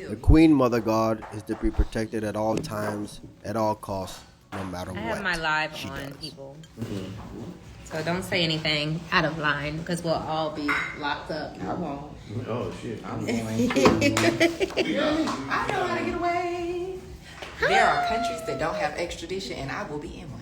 The Queen Mother God is to be protected at all times, at all costs, no matter I what have my live she on, does. people. So don't say anything out of line because we'll all be locked up. I won't. Oh shit. I'm going to. I know how to get away. There are countries that don't have extradition, and I will be in one.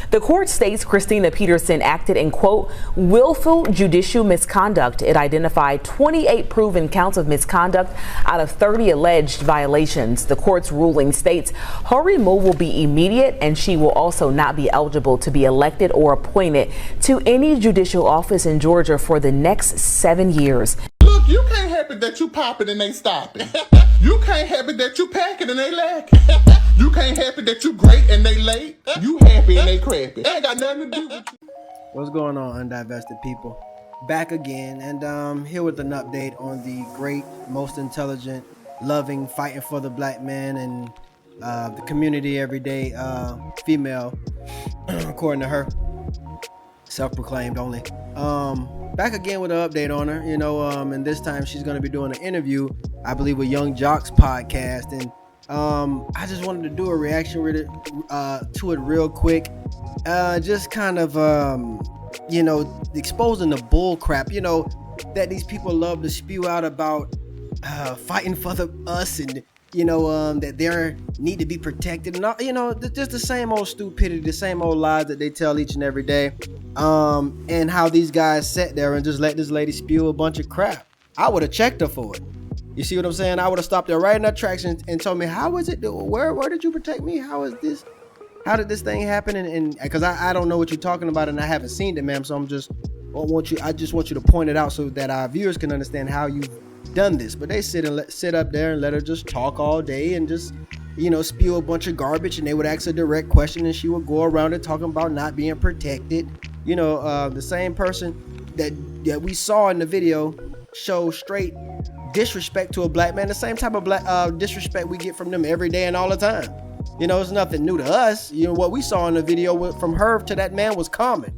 The court states Christina Peterson acted in, quote, willful judicial misconduct. It identified 28 proven counts of misconduct out of 30 alleged violations. The court's ruling states her removal will be immediate, and she will also not be eligible to be elected or appointed to any judicial office in Georgia for the next 7 years. Look, you can't help it that you popping and they stopping. You can't help it that you packing and they lacking. You can't help it that you great and they late. You happy and they crappy. Ain't got nothing to do with you. What's going on, undivested people? Back again, and here with an update on the great, most intelligent, loving, fighting for the black man and the community every day female, according to her, self-proclaimed only. Back again with an update on her, and this time she's going to be doing an interview, I believe, with Young Jock's podcast, and I just wanted to do a reaction to it real quick, just kind of exposing the bull crap that these people love to spew out about fighting for us and that they need to be protected and all, just the same old stupidity, the same old lies that they tell each and every day, and how these guys sat there and just let this lady spew a bunch of crap. I would have checked her for it. You see what I'm saying? I would have stopped there right in that tracks and told me, how is it? Where did you protect me? How is this? How did this thing happen? And because I don't know what you're talking about and I haven't seen it, ma'am. So I just want you to point it out so that our viewers can understand how you've done this. But they sit up there and let her just talk all day and just spew a bunch of garbage, and they would ask a direct question and she would go around it talking about not being protected. The same person that we saw in the video show straight disrespect to a black man, the same type of disrespect we get from them every day and all the time. It's nothing new to us. What we saw in the video from her to that man was common.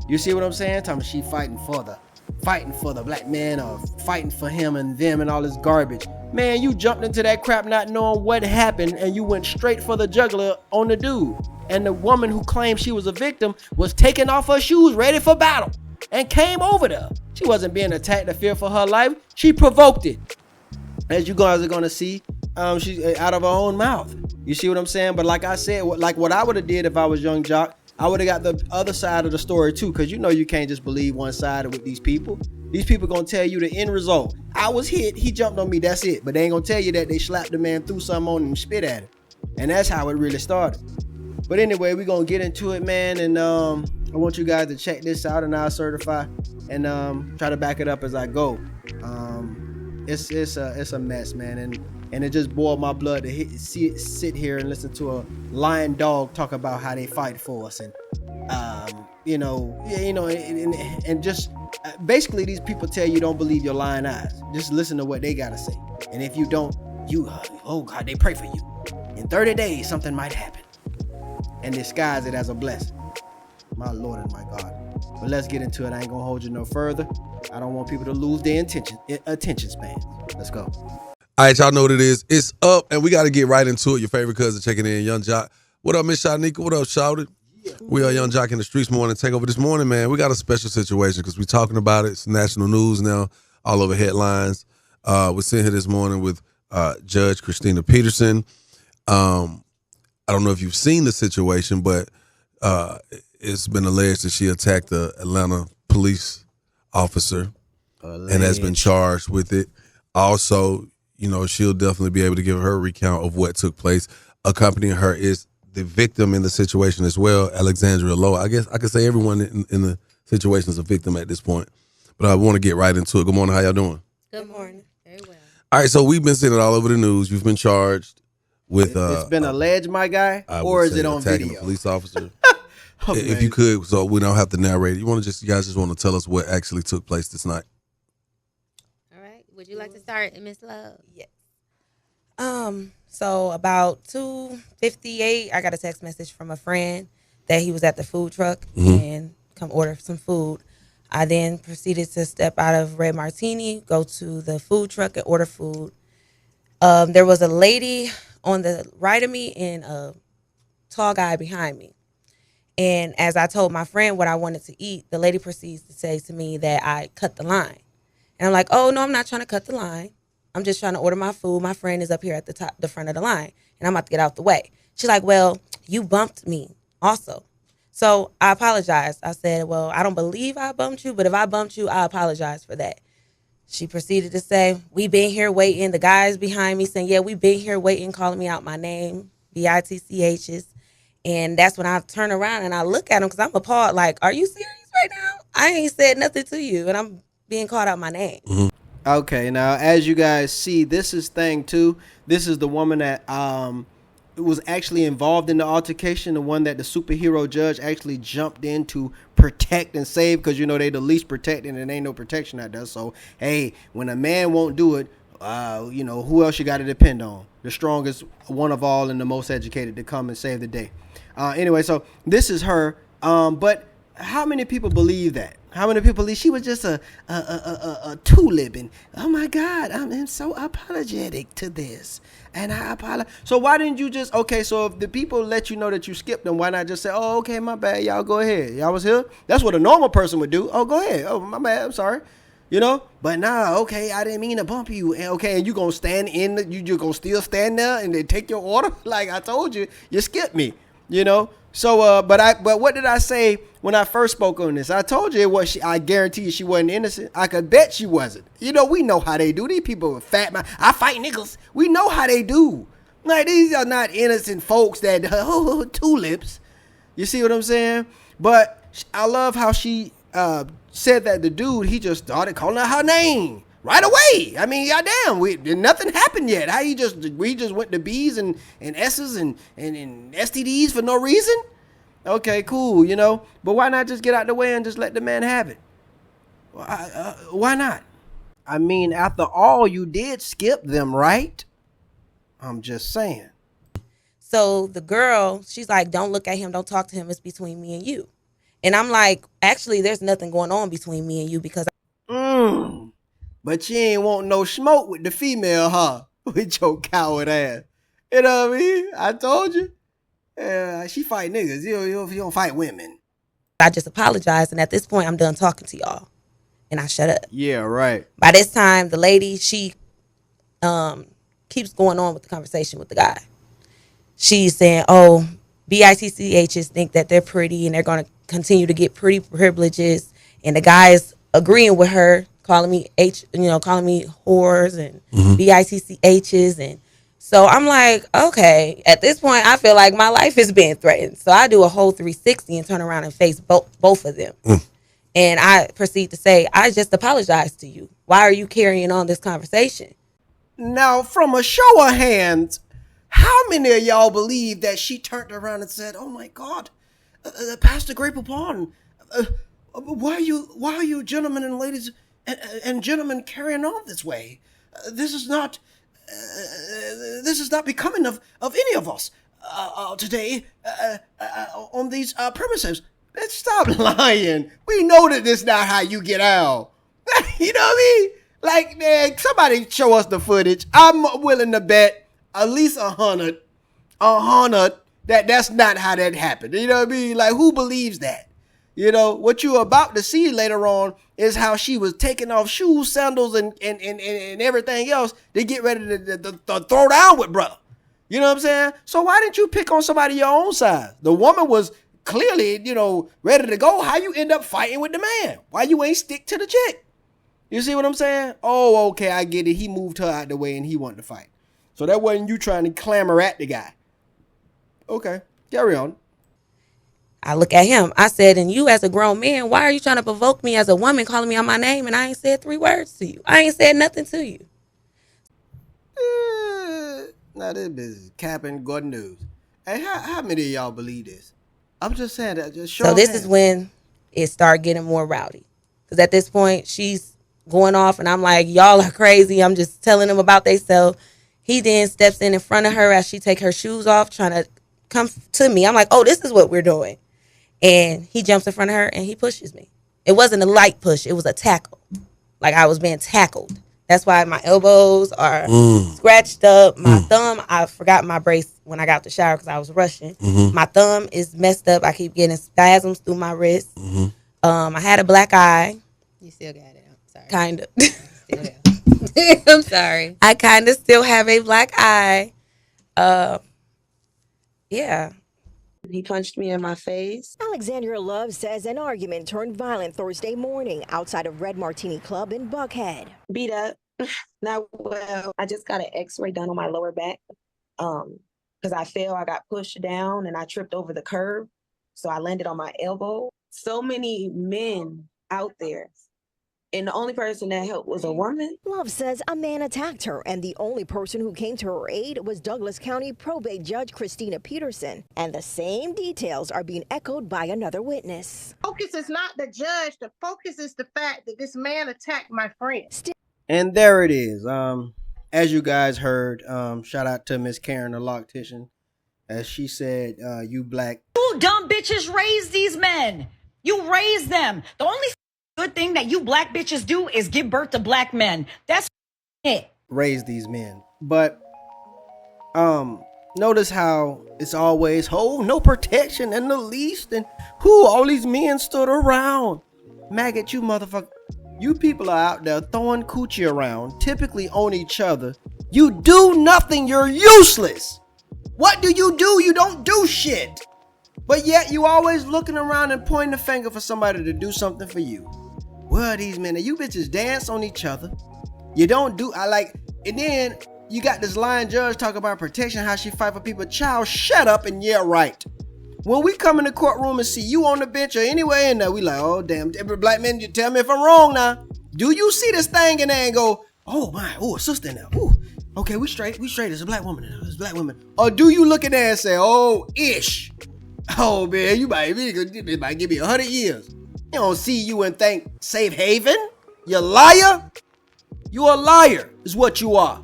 You see what I'm saying? Talking she fighting for the black man, or fighting for him and them and all this garbage. Man, you jumped into that crap not knowing what happened, and you went straight for the jugular on the dude. And the woman who claimed she was a victim was taking off her shoes ready for battle and came over there. She wasn't being attacked to fear for her life. She provoked it. As you guys are going to see, she's out of her own mouth. You see what I'm saying? But like I said, what I would have did if I was Young Jock, I would have got the other side of the story too, because you can't just believe one side with these people. These people going to tell you the end result. I was hit, he jumped on me, that's it. But they ain't going to tell you that they slapped the man, threw something on him and spit at him. And that's how it really started. But anyway, we're going to get into it, man. And I want you guys to check this out, and I'll certify and try to back it up as I go. It's a mess, man, and it just boiled my blood to sit here and listen to a lion dog talk about how they fight for us, and and just basically these people tell you don't believe your lying eyes. Just listen to what they gotta say, and if you don't, oh God, they pray for you. In 30 days, something might happen, and disguise it as a blessing. My Lord and my God. But let's get into it. I ain't gonna hold you no further. I don't want people to lose their attention span. Let's go. All right, y'all know what it is. It's up, and we got to get right into it. Your favorite cousin checking in, Young Jock. What up, Miss Shanika? What up, Shouted? Yeah. We are Young Jock in the streets morning. Take over this morning, man. We got a special situation because we're talking about it. It's national news now, all over headlines. We're sitting here this morning with Judge Christina Peterson. I don't know if you've seen the situation, but it's been alleged that she attacked the Atlanta police officer and has been charged with it. Also, she'll definitely be able to give her a recount of what took place. Accompanying her is the victim in the situation as well, Alexandria Lowe. I guess I could say everyone in the situation is a victim at this point. But I want to get right into it. Good morning. How y'all doing? Good morning. Very well. All right, so we've been seeing it all over the news. You've been charged with... it's been alleged, my guy, or is it on attacking video? A police officer. Oh, if you could, so we don't have to narrate it. You guys just want to tell us what actually took place this night. All right. Would you like to start, Miss Love? Yes. So about 2:58, I got a text message from a friend that he was at the food truck and come order some food. I then proceeded to step out of Red Martini, go to the food truck and order food. There was a lady on the right of me and a tall guy behind me. And as I told my friend what I wanted to eat, the lady proceeds to say to me that I cut the line. And I'm like, oh, no, I'm not trying to cut the line. I'm just trying to order my food. My friend is up here at the front of the line, and I'm about to get out the way. She's like, well, you bumped me also. So I apologized. I said, well, I don't believe I bumped you, but if I bumped you, I apologize for that. She proceeded to say, we been here waiting. The guys behind me saying, yeah, we been here waiting, calling me out my name, BITCHs. And that's when I turn around and I look at him because I'm appalled. Like, are you serious right now? I ain't said nothing to you, and I'm being called out my name. Okay, now as you guys see, this is thing 2. This is the woman that was actually involved in the altercation, the one that the superhero judge actually jumped in to protect and save, because you know they the least protected and ain't no protection out there. So hey, when a man won't do it, you know, who else you got to depend on? The strongest one of all and the most educated to come and save the day. Anyway, so this is her. But how many people believe that? How many people believe she was just a tulip? And oh my God, I'm so apologetic to this, and I apologize. So why didn't you just, okay? So if the people let you know that you skipped them, why not just say, oh, okay, my bad, y'all go ahead. Y'all was here. That's what a normal person would do. Oh, go ahead. Oh, my bad. I'm sorry. You know, but nah, okay, I didn't mean to bump you. And okay, and you gonna stand in, you just gonna still stand there and they take your order? Like I told you, you skipped me. You know. So, but what did I say when I first spoke on this? I told you it was. I guarantee you she wasn't innocent. I could bet she wasn't. You know, we know how they do. These people are fat man. I fight niggas. We know how they do. Like these are not innocent folks that tulips. You see what I'm saying? But I love how she said that the dude, he just started calling her name right away. I mean, goddamn, nothing happened yet. How we just went to B's and S's and STDs for no reason? Okay, cool, you know. But why not just get out the way and just let the man have it? Why not? I mean, after all, you did skip them, right? I'm just saying. So the girl, she's like, don't look at him, don't talk to him. It's between me and you. And I'm like, actually, there's nothing going on between me and you because But you ain't want no smoke with the female, huh? With your coward ass. You know what I mean? I told you. She fight niggas. You don't fight women. I just apologized. And at this point, I'm done talking to y'all. And I shut up. Yeah, right. By this time, the lady, she keeps going on with the conversation with the guy. She's saying, oh, BITCHs think that they're pretty and they're going to continue to get pretty privileges. And the guy's agreeing with her, calling me whores and BITCHs. And so I'm like, okay, at this point, I feel like my life is being threatened. So I do a whole 360 and turn around and face both of them. And I proceed to say, I just apologized to you. Why are you carrying on this conversation? Now, from a show of hands, how many of y'all believe that she turned around and said, oh my God, Pastor Grape Upon, why are you gentlemen and ladies and gentlemen carrying on this way? This is not becoming of any of us today on these premises. Let's stop lying. We know that this is not how you get out. You know what I mean? Like, man, somebody show us the footage. I'm willing to bet at least 100 that's not how that happened. You know what I mean? Like, who believes that? You know, what you're about to see later on is how she was taking off shoes, sandals, and everything else to get ready to throw down with brother. You know what I'm saying? So why didn't you pick on somebody your own size? The woman was clearly, ready to go. How you end up fighting with the man? Why you ain't stick to the chick? You see what I'm saying? Oh, okay, I get it. He moved her out the way and he wanted to fight. So that wasn't you trying to clamor at the guy. Okay, carry on. I look at him. I said, and you as a grown man, why are you trying to provoke me as a woman calling me on my name and I ain't said 3 words to you? I ain't said nothing to you. Now this is capping good news. Hey, how many of y'all believe this? I'm just saying that. Just show. So this is when it started getting more rowdy. Because at this point, she's going off and I'm like, y'all are crazy. I'm just telling them about themselves. He then steps in front of her as she take her shoes off, trying to come to me. I'm like, oh, this is what we're doing. And he jumps in front of her and he pushes me. It wasn't a light push. It was a tackle. Like I was being tackled. That's why my elbows are scratched up. My thumb, I forgot my brace when I got out the shower because I was rushing. My thumb is messed up. I keep getting spasms through my wrist. I had a black eye. You still got it. I'm sorry. Kind of. Still got I'm sorry. I kind of still have a black eye. Yeah. He punched me in my face. Alexandria Love says an argument turned violent Thursday morning outside of Red Martini Club in Buckhead. Beat up. Not well. I just got an x-ray done on my lower back. Because I fell, I got pushed down and I tripped over the curb. So I landed on my elbow. So many men out there. And the only person that helped was a woman. Love says a man attacked her, and the only person who came to her aid was Douglas County probate judge Christina Peterson. And the same details are being echoed by another witness. Focus is not the judge. The focus is the fact that this man attacked my friend. And there it is. As you guys heard, shout out to Miss Karen, the loctician, as she said, you black. You dumb bitches raise these men. You raise them. The only good thing that you black bitches do is give birth to black men. That's it. Raise these men. But notice how it's always no protection in the least, and all these men stood around. Maggot, you motherfucker. You people are out there throwing coochie around, typically on each other. You do nothing. You're useless. What do? You don't do shit. But yet you always looking around and pointing the finger for somebody to do something for you. Well, these men, you bitches dance on each other. You don't do, and then you got this lying judge talking about protection, how she fight for people. Child, shut up and yeah, right. When we come in the courtroom and see you on the bench or anywhere in there, we like, oh, damn, every black man, you tell me if I'm wrong now. Do you see this thing in there and go, oh, my, a sister in there. Ooh, okay, we straight. It's a black woman in there. It's a black woman. Or do you look in there and say, oh, ish. Oh, man, you might give me 100 years. You don't see you and think safe haven? You liar? You a liar is what you are.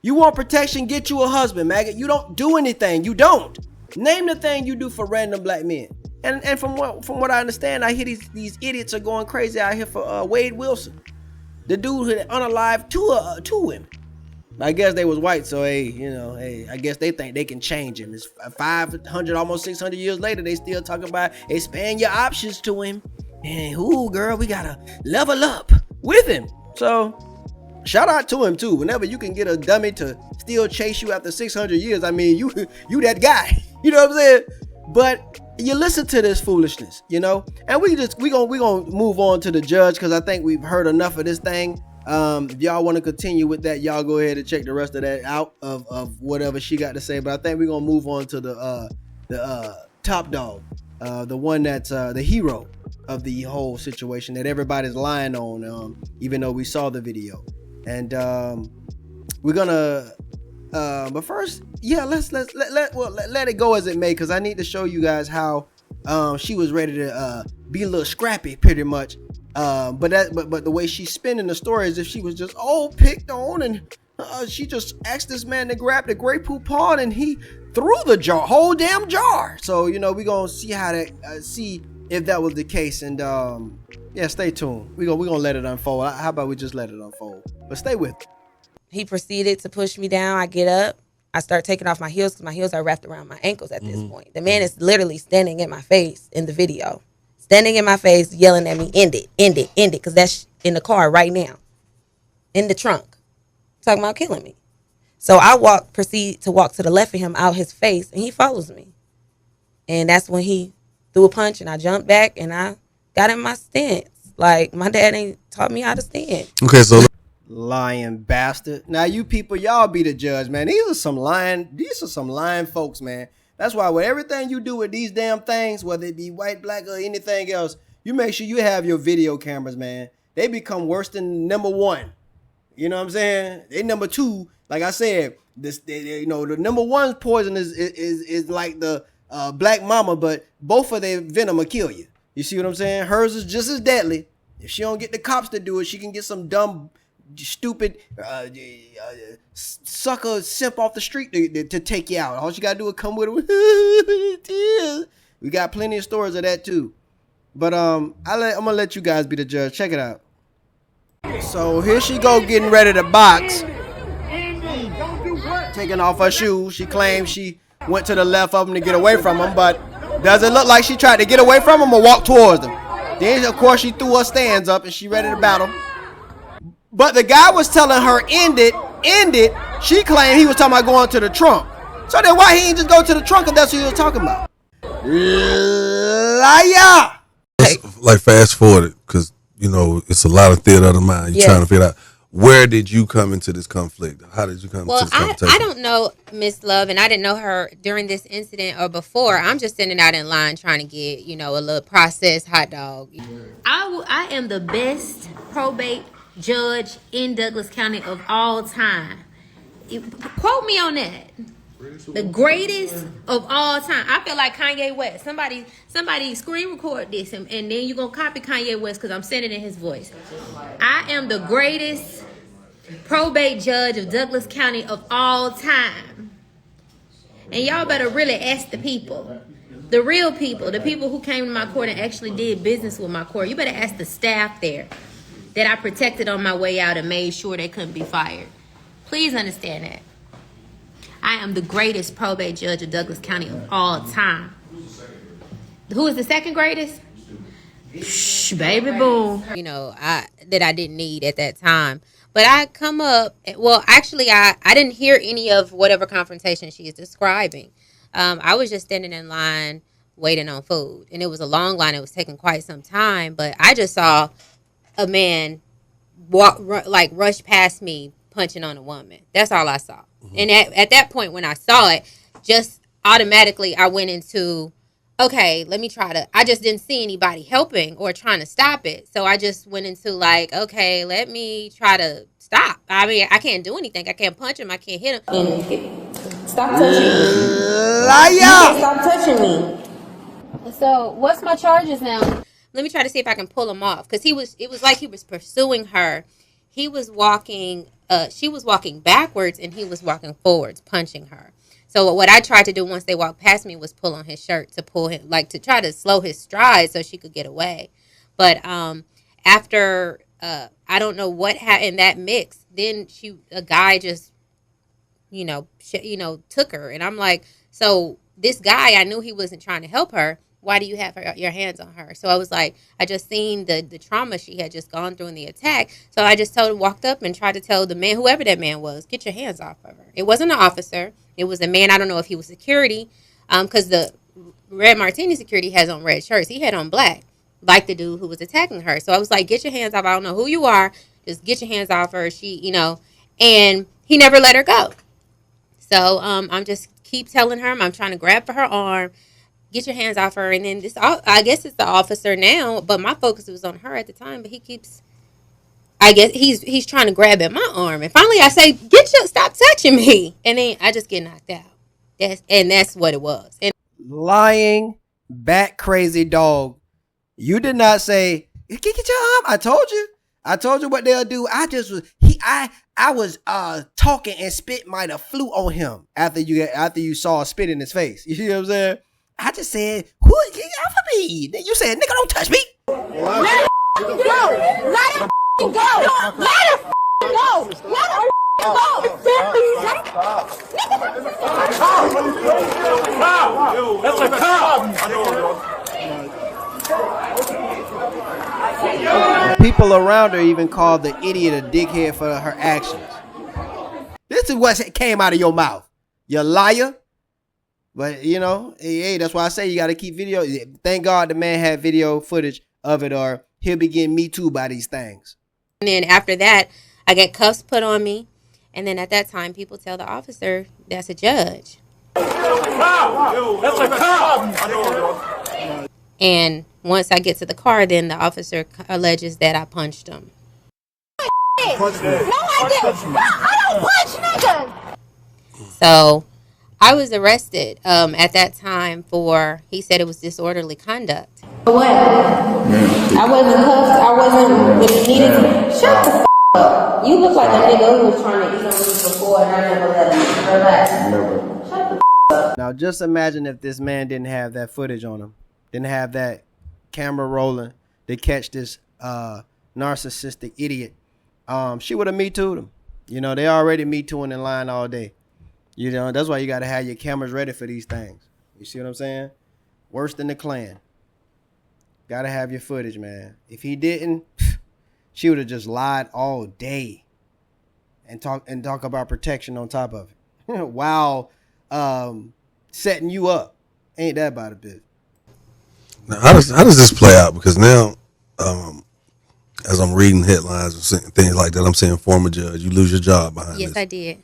You want protection, get you a husband, maggot. You don't do anything. You don't. Name the thing you do for random black men. And from what I understand, I hear these idiots are going crazy out here for Wade Wilson. The dude who unalived two women. I guess they was white, so I guess they think they can change him. It's 500, almost 600 years later, they still talking about expand your options to him. And girl, we gotta level up with him. So shout out to him too. Whenever you can get a dummy to still chase you after 600 years, I mean, you that guy. You know what I'm saying? But you listen to this foolishness, and we gonna move on to the judge, because I think we've heard enough of this thing. If y'all want to continue with that, y'all go ahead and check the rest of that out of whatever she got to say. But I think we're gonna move on to the top dog, the one that's the hero of the whole situation that everybody's lying on, even though we saw the video. And we're gonna but first, let's let it go as it may, because I need to show you guys how she was ready to be a little scrappy, pretty much. But the way she's spinning the story is if she was just picked on, and she just asked this man to grab the Grey Poupon, and he threw the whole damn jar. So we gonna see how that see if that was the case. And stay tuned. We gonna let it unfold. How about we just let it unfold? But stay with me. He proceeded to push me down. I get up. I start taking off my heels because my heels are wrapped around my ankles at this point. The man is literally standing in my face in the video. Standing in my face, yelling at me, end it, because that's in the car right now. In the trunk. Talking about killing me. So I proceed to walk to the left of him, out his face, and he follows me. And that's when he threw a punch, and I jumped back, and I got in my stance. Like, my dad ain't taught me how to stand. Okay, so lying bastard. Now you people, y'all be the judge, man. These are some lying folks, man. That's why with everything you do with these damn things, whether it be white, black, or anything else, you make sure you have your video cameras, man. They become worse than number one. You know what I'm saying? They number two, like I said, the number one's poison is like the black mama, but both of their venom will kill you. You see what I'm saying? Hers is just as deadly. If she don't get the cops to do it, she can get some dumb, stupid sucker simp off the street to take you out. All she gotta do is come with it. We got plenty of stories of that too. But I'm gonna let you guys be the judge. Check it out. So here she go getting ready to box. Taking off her shoes. She claims she went to the left of him to get away from him, but does it look like she tried to get away from him or walk towards him? Then, of course, she threw her stands up and she ready to battle. But the guy was telling her, end it. She claimed he was talking about going to the trunk. So then why he ain't just go to the trunk if that's what he was talking about? Liar! Like fast forward it, because, you know, it's a lot of theater of the mind. You're trying to figure out, where did you come into this conflict? How did you come into this conversation? I don't know Miss Love, and I didn't know her during this incident or before. I'm just sitting out in line trying to get, you know, a little processed hot dog. I am the best probate judge in Douglas County of all time. Quote me on that. The greatest of all time. I feel like Kanye West. Somebody screen record this and then you're going to copy Kanye West because I'm saying it in his voice. I am the greatest probate judge of Douglas County of all time. And y'all better really ask the people. The real people. The people who came to my court and actually did business with my court. You better ask the staff there that I protected on my way out and made sure they couldn't be fired. Please understand that. I am the greatest probate judge of Douglas County of all time. Who is the second greatest? Shh, baby boom. You know, that I didn't need at that time. But I come up, well, actually, I didn't hear any of whatever confrontation she is describing. I was just standing in line waiting on food. And it was a long line. It was taking quite some time. But I just saw a man rush past me punching on a woman. That's all I saw. And at that point, when I saw it, just automatically I went into, okay, let me try to, I just didn't see anybody helping or trying to stop it. So I just went into like, okay, let me try to stop. I mean, I can't do anything. I can't punch him. I can't hit him. Stop touching me. Liar! Stop touching me. So what's my charges now? Let me try to see if I can pull him off. Because it was like he was pursuing her. He was walking, she was walking backwards and he was walking forwards, punching her. So what I tried to do once they walked past me was pull on his shirt to pull him, like to try to slow his stride so she could get away. But after, I don't know what happened in that mix, then a guy just, took her. And I'm like, so this guy, I knew he wasn't trying to help her. Why do you have your hands on her? So I was like, I just seen the trauma she had just gone through in the attack. So I just walked up and tried to tell the man, whoever that man was, get your hands off of her. It wasn't an officer. It was a man. I don't know if he was security, because the Red Martini security has on red shirts. He had on black, like the dude who was attacking her. So I was like, get your hands off. I don't know who you are. Just get your hands off her. And he never let her go. So I'm just keep telling her, I'm trying to grab for her arm. Get your hands off her. And then I guess it's the officer now, but my focus was on her at the time. But I guess he's trying to grab at my arm. And finally I say, stop touching me. And then I just get knocked out. That's what it was. And lying, bat crazy dog. You did not say, get your arm. I told you what they'll do. I was talking and spit might have flew on him after you saw a spit in his face. You see what I'm saying? I just said, who get off of me? Then you said, nigga, don't touch me. Let it go. Let it go. Let it go. Let it go. That's a cop. People around her even called the idiot a dickhead for her actions. This is what came out of your mouth. You liar. But, hey, that's why I say you got to keep video. Thank God the man had video footage of it, or he'll be getting me too by these things. And then after that, I get cuffs put on me. And then at that time, people tell the officer that's a judge. That's a cop. And once I get to the car, then the officer alleges that I punched him. No, I didn't. I don't punch niggas. So I was arrested at that time he said it was disorderly conduct. What? I wasn't cuffed. I wasn't when you needed to. Shut the f*** up. You look like a nigga who was trying to eat on me before and I never let him. Relax. Shut the f*** up. Now just imagine if this man didn't have that footage on him. Didn't have that camera rolling to catch this narcissistic idiot, she would have Me Too'd him. You know, they already Me Too'ing in line all day. You know, that's why you got to have your cameras ready for these things. You see what I'm saying? Worse than the Klan. Got to have your footage, man. If he didn't, she would have just lied all day and talk about protection on top of it while setting you up. Ain't that about a bit? Now, how does this play out? Because now, as I'm reading headlines and things like that, I'm saying former judge, you lose your job behind this. Yes, I did.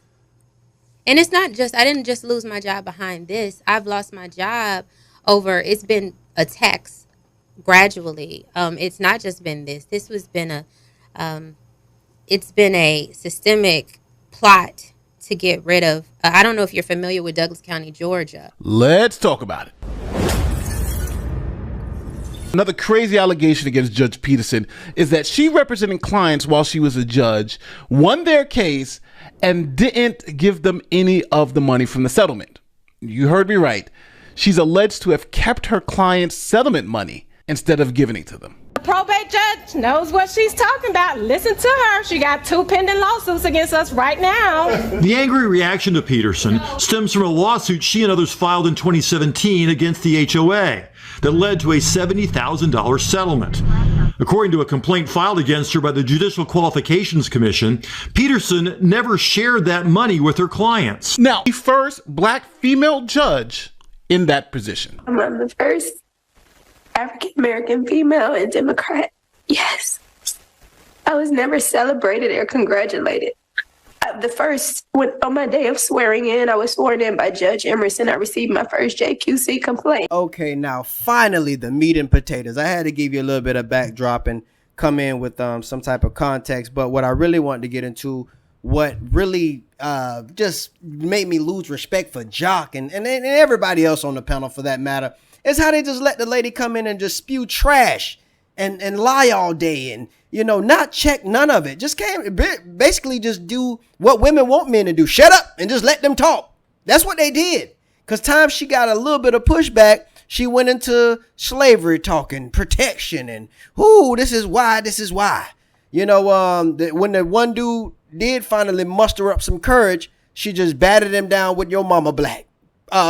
And it's not just, I didn't just lose my job behind this. I've lost my job over, it's been attacks gradually. It's not just been this. This has been it's been a systemic plot to get rid of. I don't know if you're familiar with Douglas County, Georgia. Let's talk about it. Another crazy allegation against Judge Peterson is that she represented clients while she was a judge, won their case, and didn't give them any of the money from the settlement. You heard me right. She's alleged to have kept her clients' settlement money instead of giving it to them. The probate judge knows what she's talking about. Listen to her. She got 2 pending lawsuits against us right now. The angry reaction to Peterson stems from a lawsuit she and others filed in 2017 against the HOA that led to a $70,000 settlement. According to a complaint filed against her by the Judicial Qualifications Commission, Peterson never shared that money with her clients. Now, the first black female judge in that position. I'm the first African-American female and Democrat. Yes. I was never celebrated or congratulated. The first, on my day of swearing in, I was sworn in by Judge Emerson. I received my first JQC complaint. Okay, now finally the meat and potatoes. I had to give you a little bit of backdrop and come in with some type of context. But what I really wanted to get into, what really just made me lose respect for Jock and everybody else on the panel for that matter, is how they just let the lady come in and just spew trash and lie all day and, you know, not check none of it. Just basically just do what women want men to do. Shut up and just let them talk. That's what they did. Because time she got a little bit of pushback, she went into slavery talking, protection, and, this is why. You know, when the one dude did finally muster up some courage, she just batted him down with your mama black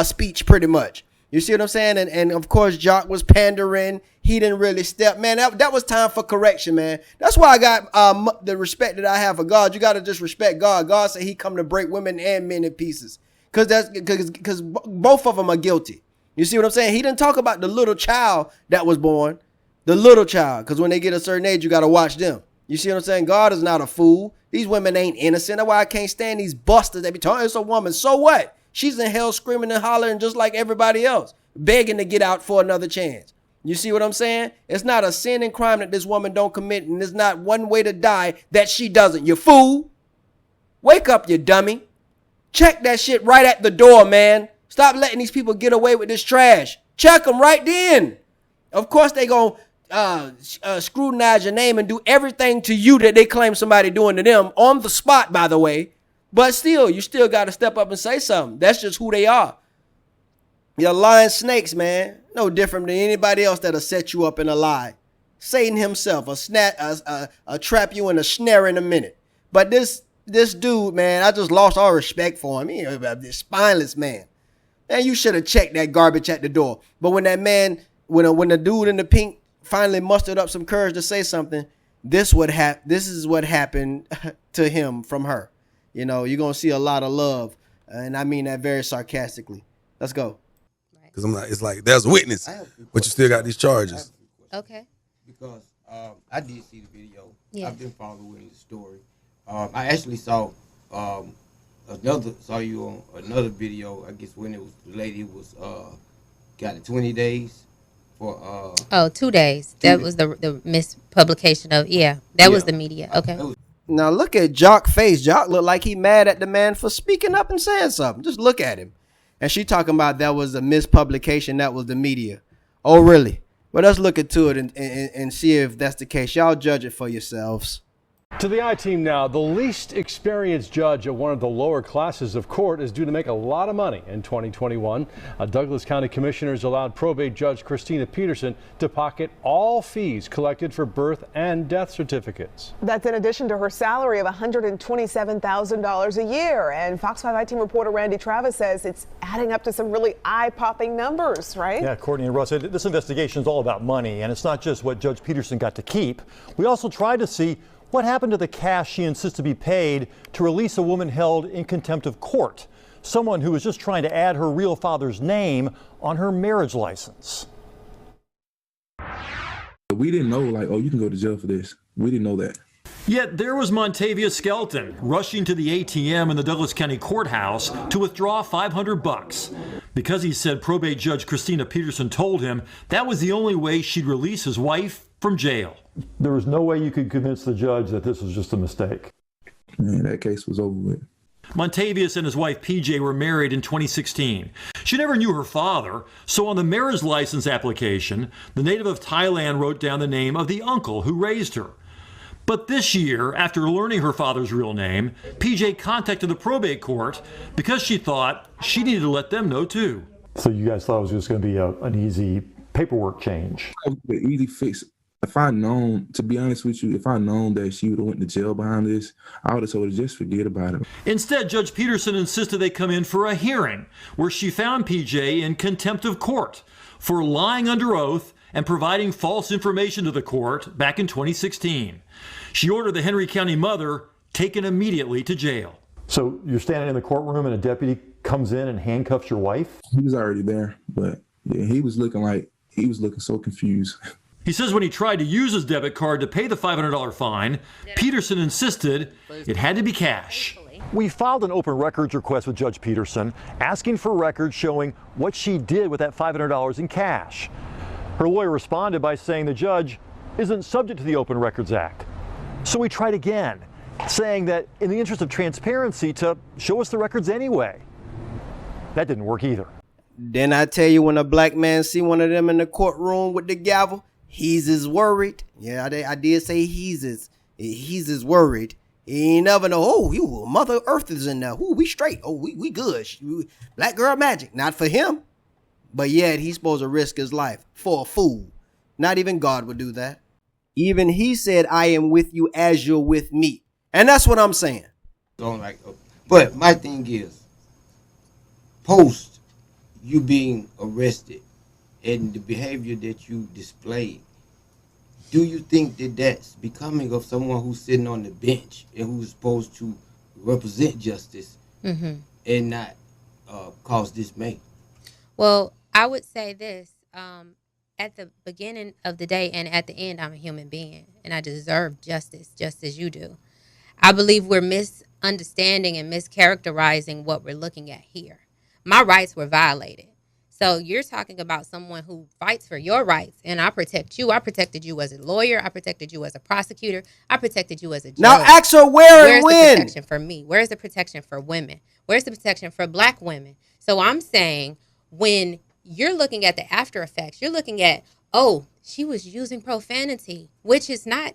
speech pretty much. You see what I'm saying? And of course, Jock was pandering. He didn't really step. Man, that was time for correction, man. That's why I got the respect that I have for God. You got to just respect God. God said he come to break women and men in pieces. Because both of them are guilty. You see what I'm saying? He didn't talk about the little child that was born. The little child. Because when they get a certain age, you got to watch them. You see what I'm saying? God is not a fool. These women ain't innocent. That's why I can't stand these busters that be talking. It's a woman. So what? She's in hell screaming and hollering just like everybody else, begging to get out for another chance. You see what I'm saying? It's not a sin and crime that this woman don't commit, and there's not one way to die that she doesn't. You fool. Wake up, you dummy. Check that shit right at the door, man. Stop letting these people get away with this trash. Check them right then. Of course they gonna scrutinize your name and do everything to you that they claim somebody doing to them on the spot, by the way. But still, you still got to step up and say something. That's just who they are. You're lying snakes, man. No different than anybody else that'll set you up in a lie. Satan himself will trap you in a snare in a minute. But this dude, man, I just lost all respect for him. He's this spineless man. Man, you should have checked that garbage at the door. But when that man, when the dude in the pink finally mustered up some courage to say something, this is what happened to him from her. You know, you're going to see a lot of love. And I mean that very sarcastically. Let's go. Because it's like, there's a witness, but you still got these charges. Okay. Because I did see the video. Yes. I've been following the story. I actually saw you on another video, I guess when it was the lady was got it 20 days for 2 days. That was the mispublication of that was the media. Okay. Now look at Jock's face. Jock looked like he mad at the man for speaking up and saying something. Just look at him. And she talking about that was a mispublication. That was the media. Oh, really? Well, let's look into it and see if that's the case. Y'all judge it for yourselves. To the I-Team now. The least experienced judge at one of the lower classes of court is due to make a lot of money in 2021. Douglas County commissioners allowed probate judge Christina Peterson to pocket all fees collected for birth and death certificates. That's in addition to her salary of $127,000 a year. And Fox 5 I-Team reporter Randy Travis says it's adding up to some really eye-popping numbers, right? Yeah, Courtney and Russ, this investigation is all about money, and it's not just what Judge Peterson got to keep. We also tried to see what happened to the cash she insists to be paid to release a woman held in contempt of court, someone who was just trying to add her real father's name on her marriage license. We didn't know, like, oh, you can go to jail for this. We didn't know that. Yet there was Montavia Skelton rushing to the ATM in the Douglas County Courthouse to withdraw $500 because he said probate judge Christina Peterson told him that was the only way she'd release his wife from jail. There was no way you could convince the judge that this was just a mistake. Man, that case was over with. Montavious and his wife PJ were married in 2016. She never knew her father, so on the marriage license application, the native of Thailand wrote down the name of the uncle who raised her. But this year, after learning her father's real name, PJ contacted the probate court because she thought she needed to let them know too. So you guys thought it was just going to be an easy paperwork change? The easy fix. If I known, to be honest with you, if I known that she would have went to jail behind this, I would have told her just forget about it. Instead, Judge Peterson insisted they come in for a hearing where she found PJ in contempt of court for lying under oath and providing false information to the court back in 2016. She ordered the Henry County mother taken immediately to jail. So you're standing in the courtroom and a deputy comes in and handcuffs your wife? He was already there, but yeah, he was looking so confused. He says when he tried to use his debit card to pay the $500 fine, Peterson insisted it had to be cash. We filed an open records request with Judge Peterson, asking for records showing what she did with that $500 in cash. Her lawyer responded by saying the judge isn't subject to the Open Records Act. So we tried again, saying that in the interest of transparency to show us the records anyway. That didn't work either. Then I tell you, when a black man see one of them in the courtroom with the gavel, he's as worried. Yeah, I did say he's as worried. He ain't never know, oh, you Mother Earth is in there. Ooh, we straight. Oh, we good. Black girl magic. Not for him. But yet he's supposed to risk his life for a fool. Not even God would do that. Even he said, I am with you as you're with me. And that's what I'm saying. But my thing is, post you being arrested and the behavior that you displayed, do you think that that's becoming of someone who's sitting on the bench and who's supposed to represent justice and not cause dismay? Well, I would say this. At the beginning of the day and at the end, I'm a human being, and I deserve justice just as you do. I believe we're misunderstanding and mischaracterizing what we're looking at here. My rights were violated. So you're talking about someone who fights for your rights, and I protect you. I protected you as a lawyer. I protected you as a prosecutor. I protected you as a judge. Now ask her where's and when. Where's the protection for me? Where's the protection for women? Where's the protection for black women? So I'm saying when you're looking at the after effects, you're looking at, oh, she was using profanity, which is not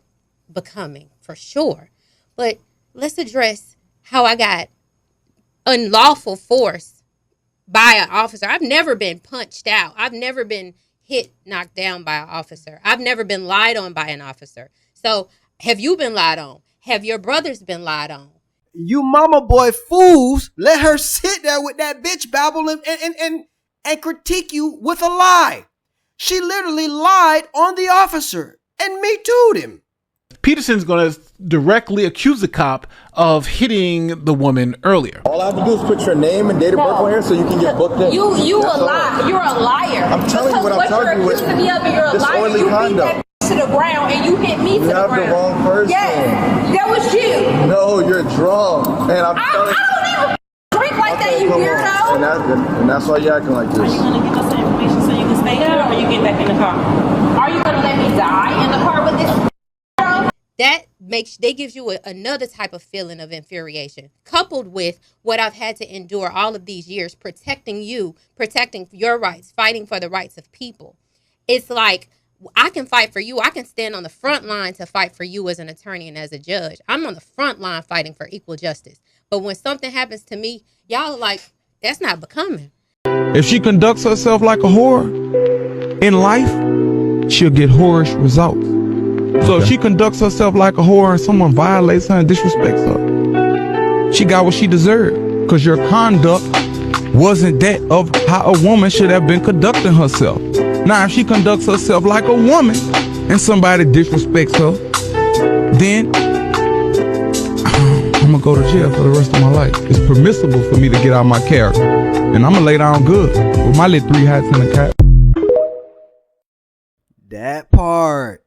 becoming for sure. But let's address how I got unlawful force by an officer. I've never been punched out. I've never been hit, knocked down by an officer. I've never been lied on by an officer. So have you been lied on? Have your brothers been lied on? You mama boy fools, let her sit there with that bitch babble and critique you with a lie. She literally lied on the officer and me too'd him. Peterson's going to directly accuse the cop of hitting the woman earlier. All I have to do is put your name and date of birth on here so you can get booked in. You a lie. You're a liar. I'm telling you what I'm telling you. You're accusing me of, you're a liar. You beat that to the ground and you hit me to the ground. You have the wrong person. Yes, that was you. No, you're drunk. And I don't even drink like that, you weirdo. And that's why you're acting like this. Are you going to give us the information so you can stay here, or you get back in the car? Are you going to let me die in the car with this? That gives you another type of feeling of infuriation, coupled with what I've had to endure all of these years, protecting you, protecting your rights, fighting for the rights of people. It's like I can fight for you. I can stand on the front line to fight for you as an attorney and as a judge. I'm on the front line fighting for equal justice. But when something happens to me, y'all are like, that's not becoming. If she conducts herself like a whore in life, she'll get whorish results. So if she conducts herself like a whore and someone violates her and disrespects her, she got what she deserved, because your conduct wasn't that of how a woman should have been conducting herself. Now, if she conducts herself like a woman and somebody disrespects her, then I'm gonna go to jail for the rest of my life. It's permissible for me to get out my character, and I'm gonna lay down good with my little 3 hats in the cap. That part.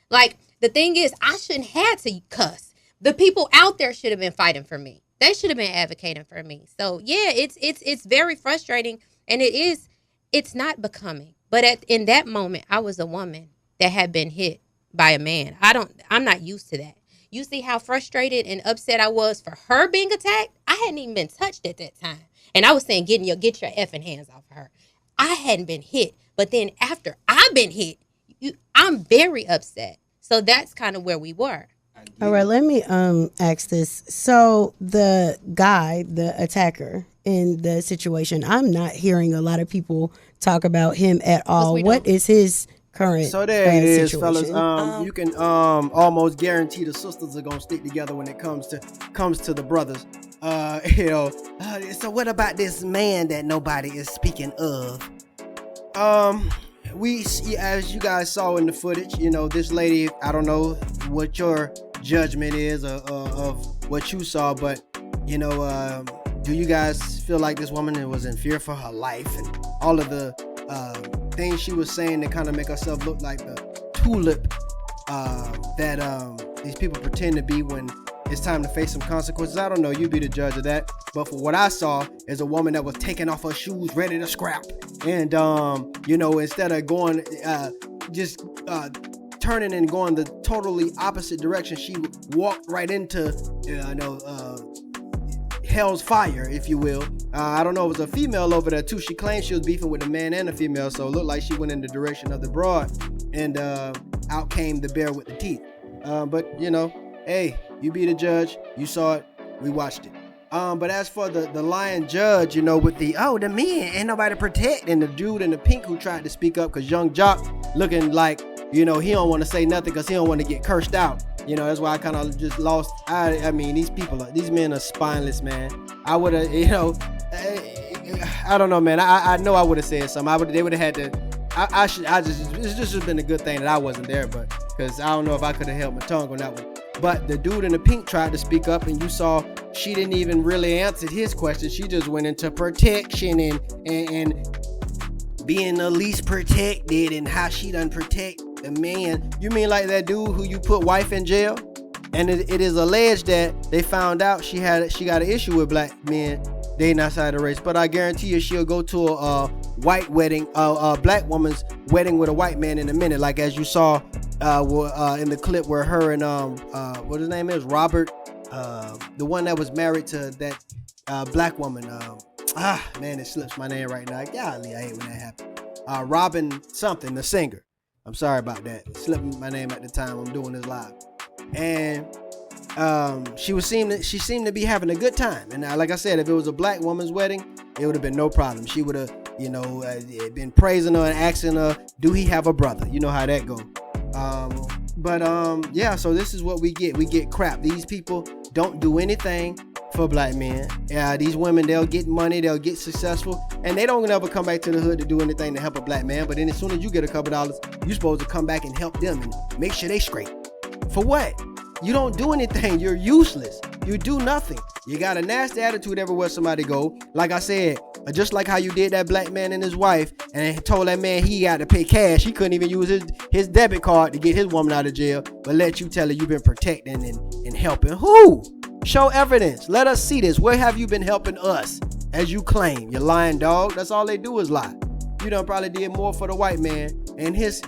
Like, the thing is, I shouldn't have to cuss. The people out there should have been fighting for me. They should have been advocating for me. So yeah, it's very frustrating, and it's not becoming. But in that moment, I was a woman that had been hit by a man. I'm not used to that. You see how frustrated and upset I was for her being attacked? I hadn't even been touched at that time. And I was saying, get your effing hands off of her. I hadn't been hit. But then after I've been hit, I'm very upset. So that's kind of where we were. All right, let me ask this. So the guy, the attacker in the situation, I'm not hearing a lot of people talk about him at all. What is his current So there it is, situation? fellas. You can almost guarantee the sisters are gonna stick together when it comes to the brothers. So what about this man that nobody is speaking of? We, as you guys saw in the footage, this lady, I don't know what your judgment is of what you saw, but do you guys feel like this woman was in fear for her life, and all of the things she was saying to kind of make herself look like the tulip that these people pretend to be when it's time to face some consequences? I don't know, you be the judge of that. But for what I saw is a woman that was taking off her shoes, ready to scrap. And, instead of going, turning and going the totally opposite direction, she walked right into, hell's fire, if you will. I don't know, it was a female over there too. She claimed she was beefing with a man and a female, so it looked like she went in the direction of the broad, and out came the bear with the teeth. But hey, you be the judge. You saw it. We watched it. But as for the lying judge, with the men ain't nobody protect, and the dude in the pink who tried to speak up, because young Jock looking like, he don't want to say nothing because he don't want to get cursed out. That's why I kind of just lost. I mean, these men are spineless, man. I would have, I don't know, man. I know I would have said something. They would have had to. It's just been a good thing that I wasn't there, but because I don't know if I could have held my tongue on that one. But the dude in the pink tried to speak up, and you saw she didn't even really answer his question. She just went into protection and being the least protected, and how she done protect the man. You mean like that dude who you put wife in jail? And it is alleged that they found out she got an issue with black men dating outside the race. But I guarantee you she'll go to a white wedding, a black woman's wedding with a white man in a minute. Like as you saw in the clip where her and what his name is, Robert, the one that was married to that black woman. Man, it slips my name right now. Golly, I hate when that happens. Robin something, the singer. I'm sorry about that. It slipped my name at the time. I'm doing this live. And she seemed to be having a good time. And like I said, if it was a black woman's wedding, it would have been no problem. She would have, been praising her and asking her, do he have a brother? You know how that go. Yeah, so this is what we get. We get crap. These people don't do anything for black men. These women, they'll get money, they'll get successful, and they don't ever come back to the hood to do anything to help a black man. But then as soon as you get a couple dollars, you're supposed to come back and help them and make sure they straight. For what? You don't do anything. You're useless. You do nothing. You got a nasty attitude everywhere somebody go. Like I said, just like how you did that black man and his wife, and told that man he got to pay cash. He couldn't even use his debit card to get his woman out of jail, but let you tell her you've been protecting and helping. Who? Show evidence. Let us see this. Where have you been helping us? As you claim, you lying dog. That's all they do is lie. You done probably did more for the white man and his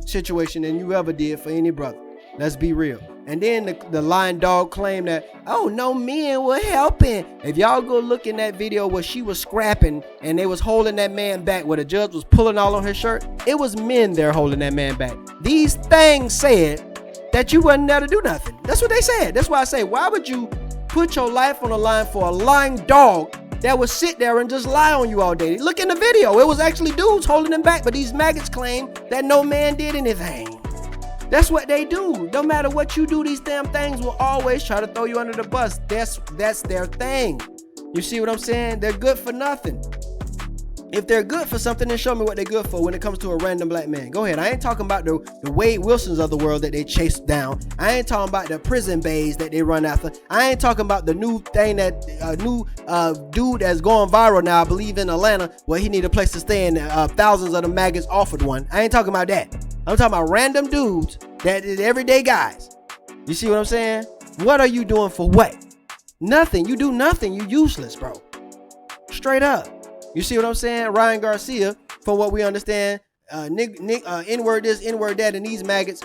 situation than you ever did for any brother. Let's be real. And then the lying dog claimed that, oh, no men were helping. If y'all go look in that video where she was scrapping and they was holding that man back, where the judge was pulling all on her shirt, it was men there holding that man back. These things said that you wasn't there to do nothing. That's what they said. That's why I say, why would you put your life on the line for a lying dog that would sit there and just lie on you all day? Look in the video. It was actually dudes holding him back, but these maggots claim that no man did anything. That's what they do. No matter what you do, these damn things will always try to throw you under the bus. That's their thing. You see what I'm saying? They're good for nothing. If they're good for something, then show me what they're good for when it comes to a random black man. Go ahead. I ain't talking about the Wade Wilsons of the world that they chase down. I ain't talking about the prison bays that they run after. I ain't talking about the new thing that dude that's going viral now, I believe in Atlanta, where he need a place to stay and thousands of the maggots offered one. I ain't talking about that. I'm talking about random dudes that is everyday guys. You see what I'm saying? What are you doing for what? Nothing. You do nothing. You useless, bro. Straight up. You see what I'm saying? Ryan Garcia, from what we understand, N-word this, N-word that, and these maggots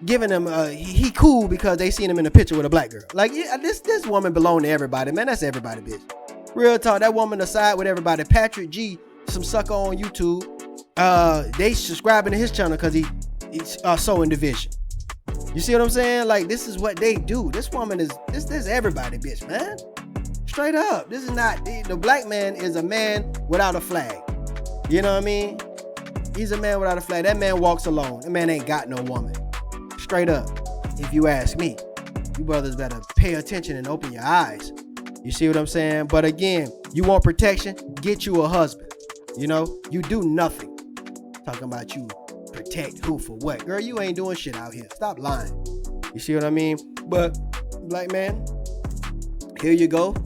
giving him he cool because they seen him in a picture with a black girl. Like, yeah, this woman belong to everybody, man. That's everybody, bitch. Real talk. That woman aside with everybody. Patrick G, some sucker on YouTube. They subscribing to his channel because he's so in division. You see what I'm saying? Like, this is what they do. This woman is this everybody, bitch, man. Straight up. This is not, the black man is a man without a flag. You know what I mean? He's a man without a flag. That man walks alone. That man ain't got no woman. Straight up. If you ask me, you brothers better pay attention and open your eyes. You see what I'm saying? But again, you want protection? Get you a husband. You know, you do nothing. Talking about you protect who for what? Girl, you ain't doing shit out here. Stop lying. You see what I mean? But black man, here you go.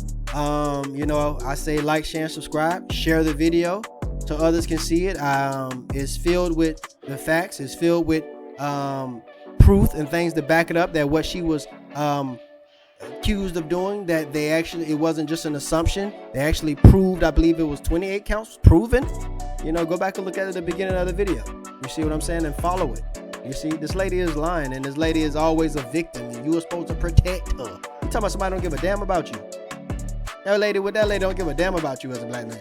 You know, I say like, share, and subscribe. Share the video so others can see it. It's filled with the facts. It's filled with proof and things to back it up that what she was accused of doing, that they actually, it wasn't just an assumption. They actually proved, I believe it was 28 counts proven. You know, go back and look at it at the beginning of the video. You see what I'm saying? And follow it. You see, this lady is lying, and this lady is always a victim, and you are supposed to protect her. You talking about somebody don't give a damn about you? That lady don't give a damn about you as a black man.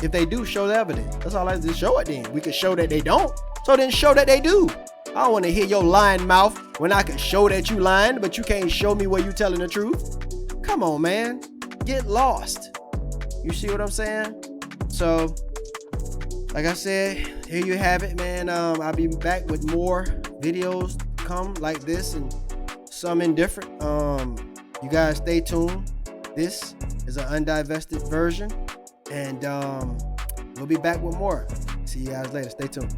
If they do, show the evidence. That's all I just show it then. We can show that they don't. So then show that they do. I don't want to hear your lying mouth when I can show that you lying, but you can't show me where you telling the truth. Come on, man. Get lost. You see what I'm saying? So, like I said, here you have it, man. I'll be back with more videos come like this and some indifferent. You guys stay tuned. This is an undivested version, and we'll be back with more. See you guys later. Stay tuned.